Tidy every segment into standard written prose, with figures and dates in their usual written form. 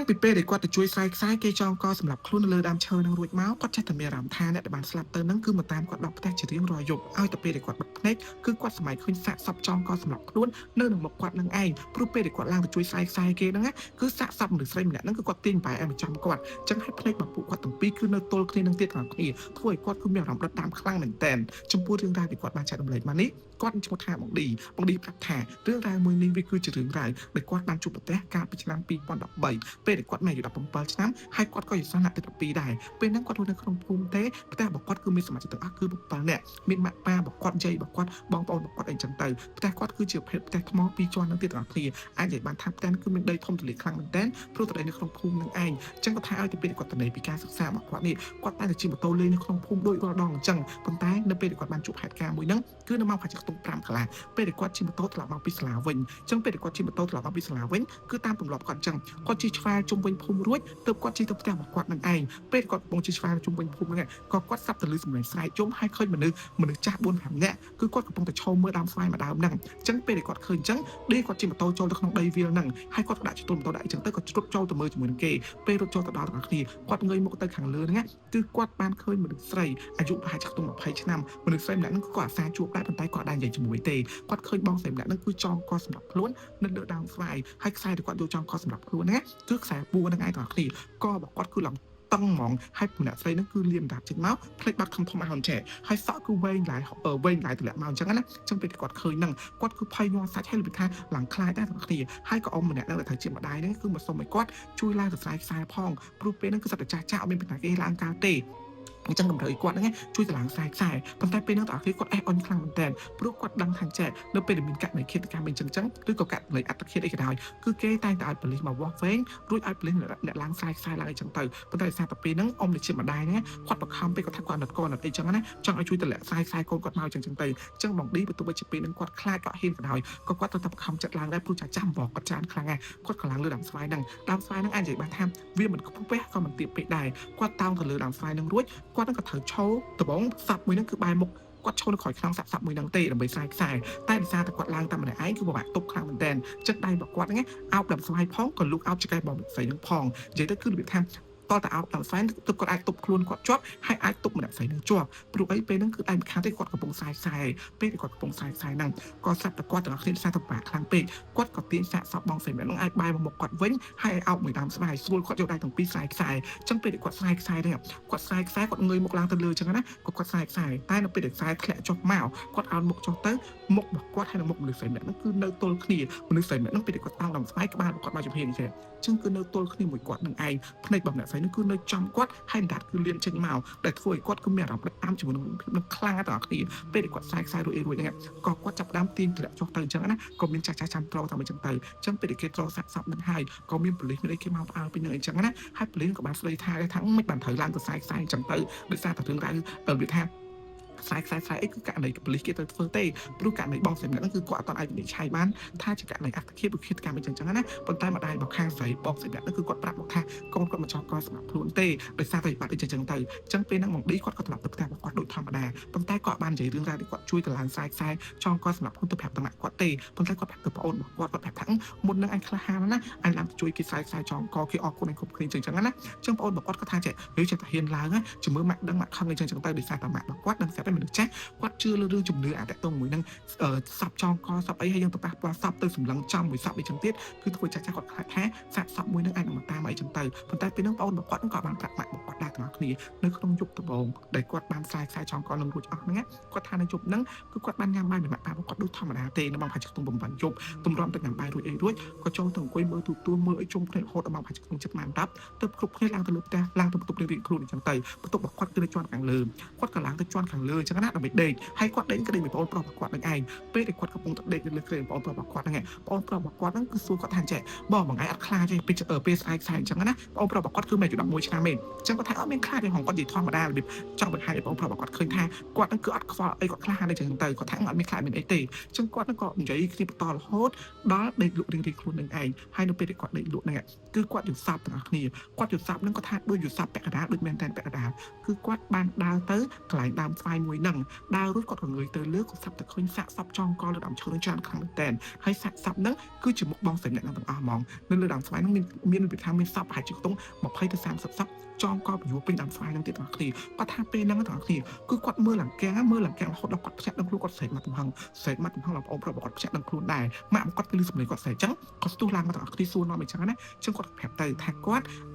ពីពេលដែលគាត់ទៅជួយខ្សែគេចងកសម្រាប់ខ្លួននៅលើដើមឈើនឹងរួចមកគាត់ចេះតែមានអារម្មណ៍ថាអ្នកដែលបានស្លាប់ទៅនឹងគឺមកតាមគាត់ដល់ផ្ទះជារៀងរាល់យប់ឲ្យតែពេលដែលគាត់បិទភ្នែកគឺគាត់សម័យឃើញសាកសពចងកសម្រាប់ខ្លួននៅនឹងមុខគាត់នឹងឯងព្រោះពេលដែលគាត់ឡើងទៅជួយខ្សែគេហ្នឹងគឺសាកសពមនុស្សស្រីម្នាក់ហ្នឹងគឺគាត់ទាញបែរឲ្យមកចំគាត់អញ្ចឹងឲ្យភ្នែករបស់ពួកគាត់ទាំងពីរគឺនៅទល់គ្នានឹងទៀតខាងគ្នាធ្វើឲ្យគាត់គឺមានអារម្មណ៍ដិតដាមខ្លាំងមែនទែនចំពោះរឿងរ៉ាវដែលគាត់បានចែករំលែកមកនេះគាត់ឈ្មោះថាបងឌីប្រាប់ថារឿងរ៉ាវមួយនេះវាគឺជារឿងរ៉ាវដែលគាត់បានជួបប្រទះកាលពីឆ្នាំ2013ពេលដែលគាត់មានអាយុ17ឆ្នាំហើយគាត់ក៏ជាសិស្សអ្នកទី12ដែរពេលហ្នឹងគាត់រស់នៅក្នុងភូមិទេផ្ទះរបស់គាត់គឺមានសមាជិកទាំងអស់គឺ7នាក់មានម៉ាក់ប៉ារបស់គាត់យាយរបស់គាត់បងប្អូនរបស់គាត់អីចឹងទៅផ្ទះគាត់គឺជាប្រភេទផ្ទះថ្មពីរជាន់នឹងទៀតទាំងអស់គ្នាអាចនិយាយបានថាផ្ទះគឺមានដីធំទូលាយខ្លាំងមែនទែនព្រោះតែនៅក្នុងភូមិនឹងឯងអញ្ចឹងគាត់ថាឲ្យទៅពេលគាត់ទៅពីការសិក្សារបស់គាត់នេះគាត់តែជិះម៉ូតូលេងនៅក្នុងភូមិដូចរាល់ដងអញ្ចឹងប៉ុន្តែនៅពេលគាត់បានជួបហេតុការណ៍មួយហ្នឹងគឺនៅម៉ោងប្រហែលជាខ្ទង់5កន្លះពេលដែលគាត់ជិះម៉ូតូត្រឡប់មកពីសាលាវិញអញ្ចឹងពេលដែលគាត់ជិះម៉ូតូត្រឡប់មកពីសាលាវិញគឺតាមទម្លាប់គាត់អញ្ចឹងគាត់ជិះឆ្វែលជុំវិញភូមិរួចទើបគាត់ជិះទៅផ្ទះរបស់គាត់នឹងឯងពេលគាត់កំពុងជិះឆ្វែលជុំវិញភូមិហ្នឹងក៏គាត់ស្ដាប់ទៅឮសំឡេងស្រែកយំហើយឃើញមនុស្សចាស់4-5នាក់គឺគាត់កំពុងតែឈរមើលដើមស្វាយមួយដើមហ្នឹងអញ្ចឹងពេលដែលគាត់ឃើញអញ្ចឹងដេកគាត់ជិះម៉ូតូចូលទៅក្នុងដីវាលហ្នឹងហើយគាត់ក៏ដាក់ចូលម៉ូតូដាក់អញ្ចឹងទៅគាត់ជ្រុតចូលទៅមើលជាមួយនឹងគេពេលរត់ចូលទៅដល់ទាំងគ្នាគាត់ងើយមុខទៅខាងលើហ្នឹងគឺគាត់បានឃើញមនុស្សស្រីអាយុប្រហែលជាខ្ទង់20ឆ្នាំមនុស្សស្រីម្នាក់ហ្នឹងគាត់អាសាជួបដែរប៉ុន្តែគាត់ដែរនិយាយជាមួយទេគាត់ឃើញបងស្រីម្នាក់ហ្នឹងគឺចងកសម្រាប់ខ្លួននៅលើដើមស្វាយហើយខ្សែដែលគាត់យកចងកសម្រាប់ខ្លួនហ្នឹងគឺខ្សែពួរហ្នឹងឯងទាំងគ្នាករបស់គាត់គឺឡើងតឹងហ្មងហើយម្នាក់ស្រីហ្នឹងគឺលៀមដាប់ចេញមកផ្លេចបាត់ខំធំឲ្យហនចែហើយសក់គឺវែងឡាយទម្លាក់មកអញ្ចឹងណាអញ្ចឹងពេលគាត់ឃើញហ្នឹងគាត់គឺភ័យញ័រសាច់ហើយលិបថាឡើងខ្លាចដែរទាំងគ្នាហើយក៏អ៊ំម្នាក់ហ្នឹងដែលត្រូវជាម្ដាយហ្នឹងគឺមកសុំឲ្យគាត់ជួយឡើងទៅស្រែខ្សែផងព្រោះពេលហ្នឹងគឺសត្វចាស់អត់មានបញ្ហាគេឡើងកើតទេអញ្ចឹងតម្រូវឲ្យគាត់ហ្នឹងជួយតម្លើងខ្សែប៉ុន្តែពេលហ្នឹងតើគាត់អេះអន់ខ្លាំងមែនតើព្រោះគាត់ដឹងថាចែនៅពេលដែលមានករណីឃាតកម្មអញ្ចឹងឬក៏ករណីអត្តឃាតអីក៏ដោយគឺគេតែងតែឲ្យប៉ូលីសមកវាស់វែងរួចឲ្យប៉ូលីសអ្នកឡើងខ្សែឡើងអីចឹងទៅប៉ុន្តែសារតែពេលហ្នឹងអ៊ំជាម្ដាយហ្នឹងគាត់បង្ខំពេលគាត់ថាគាត់អត់អីចឹងណាចង់ឲ្យជួយតម្លាក់ខ្សែកូនគាត់មកចឹងទៅអញ្ចឹងបងឌីបើទោះបីជាពេលហ្នឹងគាត់ខ្លាចគាត់ហ៊ានក៏ដោយក៏គាត់ទៅបង្ខំចិត្តឡើងដែរព្រោះចាស់បងគាត់ចានខ្លាំងដែរគាត់ក៏ឡើងលើដើមស្វាយហ្នឹងអាចនិយាយបានថាវាមិនខ្ពស់ពេកក៏មិនទាបពេកដែរគាត់តោងទៅលើដើមស្វាយហ្នឹងរួចគាត់នឹងក៏ត្រូវឈរដបងសັບមួយហ្នឹងគឺបែរមុខគាត់ឈរនៅក្រោយខ្នងសាប់មួយហ្នឹងទេដើម្បីខ្សែតែដោយសារតែគាត់ឡើងតាមម្នាក់ឯងគឺពិបាកទប់ខ្លាំងមែនតើចិត្តដៃរបស់គាត់ហ្នឹងអោបដើមស្វាយផងក៏លូកអោបចង្កេះបងស្រីហ្នឹងផងនិយាយទៅគឺរបៀបថាតតែអោបតាមស្វែងទប់គាត់អាចទប់ខ្លួនគាត់ជាប់ហើយអាចទប់ម្នាក់ស្រីនឹងជាប់ព្រោះអីពេលហ្នឹងគឺដៃម្ខាងទេគាត់កំពុងខ្សែពេលគាត់កំពុងខ្សែហ្នឹងក៏ស្រាប់តែគាត់ទាំងអស់គ្នាសារទៅបាក់ខ្លាំងពេកគាត់ក៏ទាញសាកសពបងស្រីម្នាក់ហ្នឹងអាចបែរមកមុខគាត់វិញហើយអោបមួយដើមស្វាយស្រួលគាត់យកដៃទាំងពីរខ្សែអញ្ចឹងពេលគាត់ខ្សែហ្នឹងគាត់ខ្សែគាត់ងើយមុខឡើងទៅលើអញ្ចឹងណាគាត់ខ្សែតែនៅពេលដែលខ្សែធ្លាក់ចុះមកគាត់អោនមុខចុះទៅមុខរបស់គាត់ហើយនឹងមុខមនុស្សស្រីម្នាក់ហ្នឹងគឺនៅទល់គ្នាមនុស្សស្រីម្នាក់ហ្នឹងពេលគាត់តោងដើមស្វាយក្បាលគាត់មកជំហានចេះអញ្ចឹងគឺនៅទល់គ្នាមួយគាត់នឹងឯងភ្នែករបស់ម្នាក់ស្រីនោះគឺនៅចំគាត់ហើយដាត់គឺលៀនចេញមកដែលធ្វើឲ្យគាត់គឺមានអារម្មណ៍តាមជាមួយនឹងខ្លាំងដល់គ្នាពេលគាត់ខ្សែរួចហ្នឹងក៏គាត់ចាប់ដើមទាញធ្លាក់ចុះទៅអញ្ចឹងណាក៏មានចាស់ចាំត្រោតាមអញ្ចឹងទៅអញ្ចឹងពេលគេត្រោសាក់សពនឹងហើយក៏មានប៉ូលីសមានអីគេមកផ្អើលពីនឹងអញ្ចឹងណាហើយប៉ូលីសក៏បានស្ដីថាមិនបានត្រូវឡើងទៅខ្សែអញ្ចឹងទៅដោយសារតែរឿងរ៉ាវវាថាខ្សែអីគឺករណីប៉ូលីសគេទៅធ្វើទេព្រោះករណីបងស្រីម្នាក់ហ្នឹងគឺគាត់អត់អាចវិនិច្ឆ័យបានថាជាករណីអត្តឃាតឬឃាតកម្មអញ្ចឹងណាប៉ុន្តែម្ដាយរបស់ខាងស្រីបងស្រីម្នាក់ហ្នឹងគឺគាត់ប្រាប់មកថាកូនគាត់មិនចង់កសម្រាប់ខ្លួនទេដោយសារតែបាត់អីចឹងទៅអញ្ចឹងពេលហ្នឹងមកឌីគាត់ក៏ត្រឡប់ទៅផ្ទះរបស់គាត់ដូចធម្មតាប៉ុន្តែគាត់បាននិយាយរឿងរ៉ាវដែលគាត់ជួយទៅឡើងខ្សែចង់គាត់សម្រាប់ខ្លួនទៅប្រាប់តំណាក់គាត់ទេប៉ុន្តែគាត់ប្រាប់ទៅប្អូនរបស់គាត់ប្រាប់ថាមុននឹងអញក្លាហានណាអញឡើងជួយគេខ្សែចងកគេអរគុណអញគ្រប់គ្នាចឹងណាអញ្ចឹងប្អូនរបស់គាត់ក៏ថាចេះនិយាយចេះតែហ៊ានឡើងជំរឿម៉ាក់ដឹងម៉ាក់ខំអីចឹងទៅដោយសារតែម៉ាក់របស់គាត់ដឹងស្រាប់តែមនុស្សចាស់គាត់ជឿលើរឿងជំនឿអាតតងមួយនឹងសັບចងកសັບអីហើយយើងទៅប៉ះពាល់សັບទៅសម្លឹងចំមួយសັបអីចឹងទៀតគឺធ្វើចាស់គាត់ខ្លាចថាសាកសពមួយនឹងអាចនឹងតាមអីចឹងទៅប៉ុន្តែពេលហ្នឹងបងរបស់គាត់ក៏បានប្រាប់ម៉ាក់របស់គាត់ដែរទាំងអស់គ្នានៅក្នុងយប់ដំបូងដែលគាត់បានខ្សែចងកនឹងរួចអស់ហ្នឹងគាត់ថានៅយប់ហ្នឹងគឺគាត់បានញ៉ាំបាយម្នាក់ប៉ារបស់គាត់ដូចធម្មតាទេនៅម៉ោង5:00ក្នុង7យប់ទម្រាំទៅញ៉ាំបាយរួចក៏ចូលទៅអង្គុយមើលទូទួលមើលអីជុំគ្នារហូតដល់ម៉ោង5:00ក្នុង7:10ទៅគ្រប់គ្នាឡើងទៅលើផ្ទះឡើងទៅបន្ទប់រៀងខ្លួនអញ្ចឹងទៅបន្ទប់របស់គាត់គឺនៅជាន់ខាងលើគាត់ក៏ឡើងទៅជាន់ខាងលើអញ្ចឹងណាដើម្បីដេកហើយគាត់ដេកក្តីមួយបងប្រុសរបស់គាត់នឹងឯងពេលដែលគាត់កំពុងតែដេកនៅលើគ្រែបងប្រុសរបស់គាត់ហ្នឹងបងប្រុសរបស់គាត់ហ្នឹងគឺសួរគាត់ថាចេះបងឯងអត់ខ្លាចទេពេលស្អែកខ្សែអញ្ចឹងណាបងប្រុសរបស់គាត់គឺមានអាយុ11ឆ្នាំទេអញ្ចឹងគាត់ថាអត់មានខ្លាចទេហងគាត់និយាយធម្មតារបៀបចង់បង្ហាញឲ្យបងប្រុសរបស់គាត់ឃើញថាគាត់ហ្នឹងគឺអត់ខ្វល់អីគាត់ខ្លាចអីចឹងទៅគាត់ថាអត់មានខ្លាចមានអីទេអញ្ចឹងគាត់ហ្នឹងក៏និយាយគ្នាបន្តរហូតដល់ដេកលក់រៀងៗខ្លួននឹងឯងហើយនៅពេលដែលគាត់ដេកលក់ហ្នឹងគឺគាត់យល់សប្តិទាំងអស់គ្នាគាត់យល់សប្តិហ្នឹងគាត់ថាដូចយល់សប្តិពាក់កណ្ដាលដូចមែនតែពាក់កណ្ដាលគឺគាត់បានដើរទៅកន្លែងដើមស្វាយ មួយនឹងដើររួចគាត់ក៏ងើយទៅលើគាត់ស្រាប់តែឃើញសាកសពចងកលើដើមឈើនឹងច្រើនខ្លាំងមែនតើហើយសាកសពហ្នឹងគឺជាមុខបងស្រីម្នាក់ទាំងអស់ហ្មងនៅលើដើមស្វាយហ្នឹងមានវិធានមានសពប្រហែលជាខ្ទង់20ទៅ30សពចងកពយួរពេញដើមស្វាយហ្នឹងទៀតទាំងអស់គ្នាគាត់ថាពេលហ្នឹងទាំងអស់គ្នាគឺគាត់មើលឡើងកាំងរហូតដល់គាត់ភ្ញាក់ដល់ខ្លួនគាត់ស្រែកមកទំហឹងបងប្អូនប្រាប់គាត់ភ្ញាក់ដល់ខ្លួនដែរម៉ាក់គាត់គឺលឺសំឡេងគាត់ស្រែកចឹងគាត់ស្ទុះឡើងមកទាំងអស់គ្នាសួរនាំអីចឹងណាចឹងគាត់ប្រាប់ទៅថាគាត់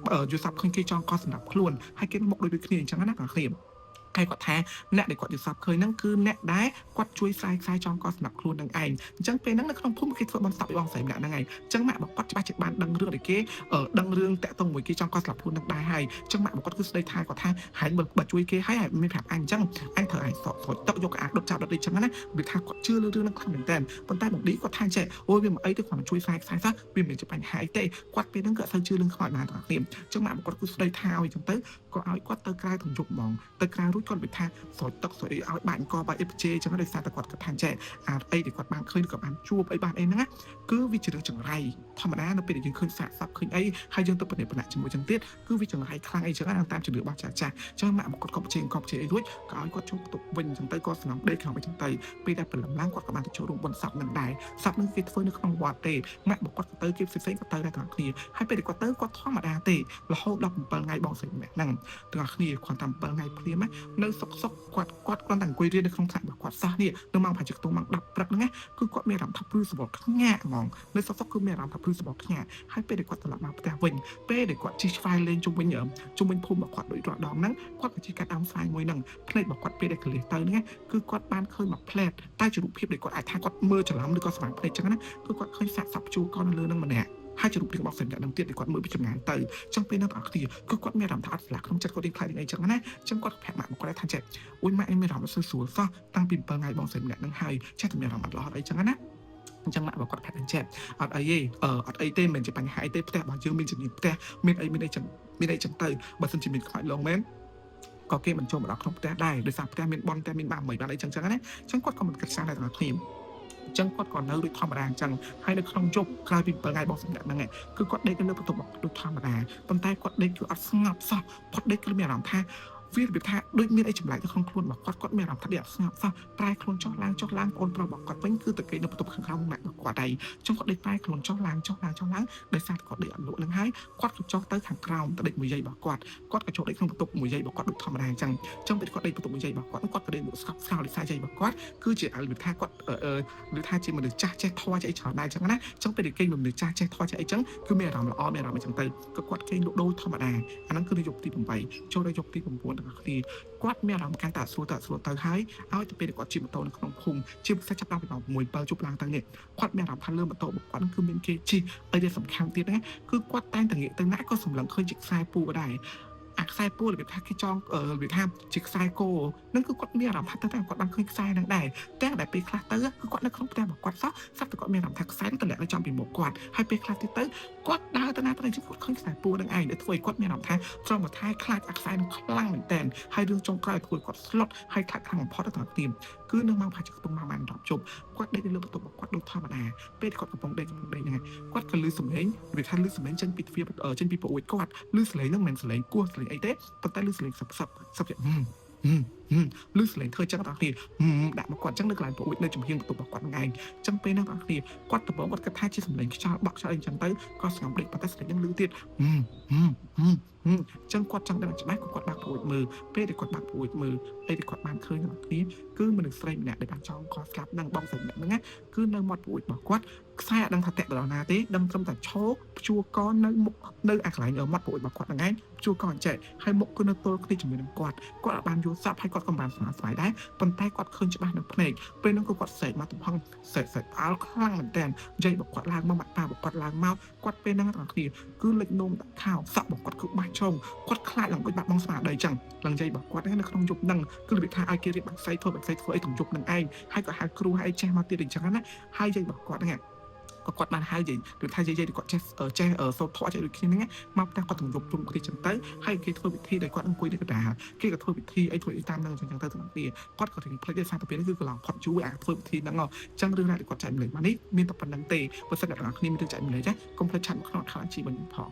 យល់សពឃើញគេចងកសម្រាប់ខ្លួនហើយគេមកដូចគ្នាអញ្ចឹងណាទាំងអស់គ្នាហើយគាត់ថាអ្នកដែលគាត់យល់សពឃើញហ្នឹងគឺអ្នកដែលគាត់ជួយខ្សែចងកសម្រាប់ខ្លួននឹងឯងអញ្ចឹងពេលហ្នឹងនៅក្នុងភូមិគេធ្វើបន្ទាប់ឲ្យបងស្រីម្នាក់ហ្នឹងឯងអញ្ចឹងម៉ាក់របស់គាត់ច្បាស់ជាបានដឹងរឿងដែលគេដឹងរឿងតាក់ទងមួយគេចងកសម្រាប់ខ្លួននឹងដែរហើយអញ្ចឹងម៉ាក់របស់គាត់គឺស្ដីថាគាត់ថាហែងបើជួយគេហើយមានប្រាប់អញអញ្ចឹងអញត្រូវឲ្យសក់ស្រួចទឹកយកអាដុតចាប់ដុតអីចឹងណាវាថាគាត់ជឿលើរឿងហ្នឹងខ្លាំងមែនតើប៉ុន្តែបងឌីគាត់ថាចេះអូយវាមិនអីទេគាត់ជួយខ្សែសោះវាមិនជាបញ្ហាអីទេគាត់ពេលហ្នឹងក៏អត់សូវជឿរឿងខ្មោចបានទាំងគ្នាអញ្ចឹងម៉ាក់របស់គាត់គឺស្ដីថាឲ្យអញ្ចឹងទៅក៏ឲ្យគាត់ទៅក្រៅទាំងយប់ហ្មងទៅក្រៅរួចគាត់និយាយថាស្រោចទឹកស្រោចអីឲ្យបាច់អង្គបាច់អីបជាអញ្ចឹងដោយសារតែគាត់គាត់ថាចេះអាអីដែលគាត់បានឃើញក៏បានជួបអីបានអីហ្នឹងគឺវាជារឿងចង្រៃធម្មតានៅពេលដែលយើងឃើញសាកសពឃើញអីហើយយើងទៅប្រនិបណៈជាមួយចឹងទៀតគឺវាចង្រៃខ្លាំងអីចឹងតាមជំនឿរបស់ចាស់អញ្ចឹងម៉ាក់គាត់ក៏បជាអីរួចក៏ឲ្យគាត់ចូលបន្ទប់វិញអញ្ចឹងទៅគាត់សំណងដេកក្នុងអីចឹងទៅពេលដែលព្រលឹមឡើងគាត់ក៏បានទៅចូលរួមបុណ្យសពនឹងដែរសពនឹងគេធ្វើនៅក្នុងវត្តទេម៉ាក់គាត់ក៏ទៅគេផ្សេងក៏ទៅដែរទាំងគ្នាហើយពេលដែលគាត់ទៅគាត់ធម្មតាទេរហូតដល់7ថ្ងៃបងស្រីម្នាក់ហ្នឹងទាំងគ្នាគាត់តាម7ថ្ងៃព្រាមនៅសុកគាត់គ្រាន់តែអង្គុយរៀននៅក្នុងថ្នាក់របស់គាត់សោះនេះនៅម៉ោងប្រហែលជាខ្ទង់ម៉ោង10ព្រឹកហ្នឹងគឺគាត់មានអារម្មណ៍ថាព្រឺសបល់ខ្ញាក់ហ្មងនៅសុកគឺមានអារម្មណ៍ថាព្រឺសបល់ខ្ញាក់ហើយពេលដែលគាត់ត្រឡប់មកផ្ទះវិញពេលដែលគាត់ជិះឆ្វែងលេងជុំវិញភូមិរបស់គាត់ដូចរាល់ដងហ្នឹងគាត់ក៏ជិះកាត់ដើមស្វាយមួយហ្នឹងភ្នែករបស់គាត់ពេលដែលកលិះទៅហ្នឹងគឺគាត់បានឃើញមួយផ្លែតតែជារូបភាពដែលគាត់អាចថាគាត់មើលច្រឡំឬក៏ស្វាងភ្នែកចឹងណាគឺគាត់ឃើញសាកសពជួរកននៅលើហ្នឹងម្នាក់ហើយជារូបរាងរបស់សម្រាប់នឹងទៀតដែលគាត់មើលពីចម្ងាយទៅអញ្ចឹងពេលហ្នឹងបងប្អូនគឺគាត់មានអារម្មណ៍ថាអត់ស្លាកក្នុងចិត្តគាត់រៀងខ្លាចអីចឹងណាអញ្ចឹងគាត់ប្រាប់ម៉ាក់គាត់ថាចេះអូយម៉ាក់ឯងមានអារម្មណ៍ស្រួលសោះតាំងពី7ថ្ងៃបងសម្រាប់នឹងហើយចេះតែមានអារម្មណ៍អត់ល្អអីចឹងណាអញ្ចឹងម៉ាក់គាត់ប្រាប់អញ្ចឹងអត់អីទេអត់អីទេមិនជាបញ្ហាអីទេផ្ទះរបស់យើងមានជំនាញផ្ទះមានអីចឹងទៅបើសិនជាមានខ្វាច់ឡងមែនក៏គេមិនចូលមកដល់ក្នុងផ្ទះដែរដោយសារផ្ទះមានបនផ្ទះមានបាមិនបានអីចឹងណាអញ្ចឹងគាត់ក៏មិនគិតសារដែរទាំងគ្នាអញ្ចឹងគាត់ក៏នៅដូចធម្មតាអញ្ចឹងហើយនៅក្នុងយប់ក្រោយពី7ថ្ងៃបងសម្រាប់ហ្នឹងគឺគាត់ដេកនៅលើបន្ទប់ដូចធម្មតាប៉ុន្តែគាត់ដេកគឺអត់ស្ងប់សោះគាត់ដេកគឺមានអារម្មណ៍ថាវារបៀបថាដូចមានអីចម្លែកនៅក្នុងខ្លួនរបស់គាត់មានអារម្មណ៍ថាវាអត់ស្ងប់សោះប្រែខ្លួនចុះឡើងបងប្អូនប្រុសរបស់គាត់វិញគឺទៅគេនៅបន្ទប់ខាងក្រោមម៉ាក់របស់គាត់ដែរអញ្ចឹងគាត់ដេកប្រែខ្លួនចុះឡើងដោយសារគាត់ដេកអត់លក់នឹងហើយគាត់ក៏ចុះទៅខាងក្រោមទៅដេកមួយយាយរបស់គាត់ក៏ចូលដេកក្នុងបន្ទប់មួយយាយរបស់គាត់ដូចធម្មតាអញ្ចឹងពេលគាត់ដេកបន្ទប់មួយយាយរបស់គាត់ក៏ដេកលក់ស្កប់ស្កល់ដោយសារយាយរបស់គាត់គឺជាវិថាគាត់ឬថាជាមនុស្សចាស់ចេះធွာចេះច្រើនដែរអញ្ចឹងណាអញ្ចឹងពេលដែលគេមនុស្សចាស់ចេះធွာចេះអីចឹងគឺមានអារម្មណ៍ល្អមានអារម្មណ៍អញ្ចឹងទៅក៏គាត់គេលក់ដូរធម្មតាអាហ្នឹងគឺនៅយប់ទី8ចូលដល់យប់ទី9ទាំងអស់គ្នាគាត់មានអារម្មណ៍កាន់តែស្រួលទៅហើយឲ្យទៅពេលគាត់ជិះម៉ូតូនៅក្នុងភូមិជាពិសេសចាប់ដល់ពីម៉ោង6 7ជប់ឡើងទៅនេះគាត់មានអារម្មណ៍ថាលើម៉ូតូរបស់គាត់គឺមានគេជិះហើយដែលសំខាន់ទៀតណាគឺគាត់តែងតែងាកទៅណាក៏សម្លឹងឃើញជាខ្សែពូដែរអាខ្សែពូរបៀបថាគេចងរបៀបថាជាខ្សែគោនឹងគឺគាត់មានអារម្មណ៍ថាតែគាត់បានឃើញខ្សែហ្នឹងដែរតែដែលពេលខ្លះទៅគឺគាត់នៅក្នុងផ្ទះរបស់គាត់សោះស្រាប់តែគាត់មានអារម្មណ៍ថាខ្សែនឹងតម្លាក់នៅចំពីមុខគាត់ហើយពេលខ្លះទៀតទៅគាត់ដើរទៅណាទៅណាគាត់ឃើញខ្សែពូហ្នឹងឯងដែលធ្វើឲ្យគាត់មានអារម្មណ៍ថាត្រង់មួយថែខ្លាចអាខ្សែនឹងខ្លាំងមែនតើហើយរឿងចុងក្រោយធ្វើគាត់ស្លុតហើយខ្លាចខ្លាំងបំផុតទៅតាមទៀតគឺនៅម៉ោងប្រហែលជាខ្ទង់ម៉ោងបាន10ជប់គាត់ដេកនៅលើបន្ទប់របស់គាត់ដូចធម្មតាពេលគាត់កំពុងដេកហ្នឹងគាត់ក៏លឺសំឡេងវាថាលឺសំឡេងចេញពីទ្វារចេញពីប្រអួយគាត់លឺសំឡេងហ្នឹងមិនមែនសំឡេងគោះសំឡេងអីទេប៉ុន្តែលឺសំឡេងសឹកលឺសំឡេងធ្វើចឹងដល់គ្នាដាក់មកគាត់ចឹងនៅកន្លែងប្រអួយនៅចំហៀងបន្ទប់របស់គាត់ហ្នឹងឯងចឹងពេលហ្នឹងដល់គ្នាគាត់ដំបងគាត់គិតថាជាសំឡេងខ្យល់បក់ខ្យល់អីចឹងទៅគាត់ស្ងប់ដេកប៉ុន្តែសំឡេងហ្នឹងលឺទៀតចឹងគាត់ចង់ដឹងច្បាស់គាត់បាក់ព្រួយមើលពេលដែលគាត់បាក់ព្រួយមើលអីដែលគាត់បានឃើញដល់គ្នាគឺមនុស្សស្រីម្នាក់ដែលបានចងកស្លាប់នឹងបងស្រីម្នាក់ហ្នឹងគឺនៅមាត់ព្រួយរបស់គាត់ខ្សែអត់ដឹងថាតាក់ដល់ណាទេដឹងត្រឹមតែឈោកព្យួរកនៅមុខនៅអាកន្លែងមាត់ព្រួយរបស់គាត់ហ្នឹងឯងព្យួរកអញ្ចេះហើយមុខគឺនៅទល់គ្នាជាមួយនឹងគាត់អត់បានយល់សប្ហើយគាត់ក៏បានស្មារតីដែរប៉ុន្តែគាត់ឃើញច្បាស់នៅភ្នែកពេលហ្នឹងគាត់ស្រែកមកទំហឹងស្រែកផ្អើលខ្លាំងមែនតើនិយាយរបស់គាត់ឡើងមកម៉ាក់ប៉ារបស់គាត់ឡើងមកគាត់ពេលហ្នឹងទាំងគ្នាគឺលេចនោមដាក់ខោសក់របស់គាត់គឺបាច់ចុងគាត់ខ្លាចឡើងដូចបាត់បង់ស្មារតីចឹងឡើងនិយាយរបស់គាត់នៅក្នុងយប់ហ្នឹងគឺរបៀបថាឲ្យគេរៀបបាក់សៃធ្វើអីក្នុងយប់ហ្នឹងឯងហើយក៏ហៅគ្រូហៅចេះមកទៀតអញ្ចឹងណាហើយនិយាយរបស់គាត់ហ្នឹងគាត់បានហៅនិយាយឬថានិយាយគាត់ចេះសូត្រធម៌ចេះដូចគ្នាហ្នឹងមកផ្ទះគាត់ទាំងយប់ជុំគ្នាចឹងទៅហើយគេធ្វើពិធីដោយគាត់អង្គុយនៅកណ្ដាលគេក៏ធ្វើពិធីអីធ្វើអីតាមហ្នឹងចឹងទៅទាំងគ្នាគាត់ក៏រៀងភ្លេចទេសារទៅពេលនេះគឺកន្លងផុតយូរអាធ្វើពិធីហ្នឹងចឹងរឿងរ៉ាវដែលគាត់ចែកម្លែកមកនេះមានតែប៉ុណ្្នឹងទេបើសិនតែអ្នកនរគ្នាមានរឿងចែកម្លែកចាកុំភ្លេចឆាតមកក្នុងខាងជីវិញផង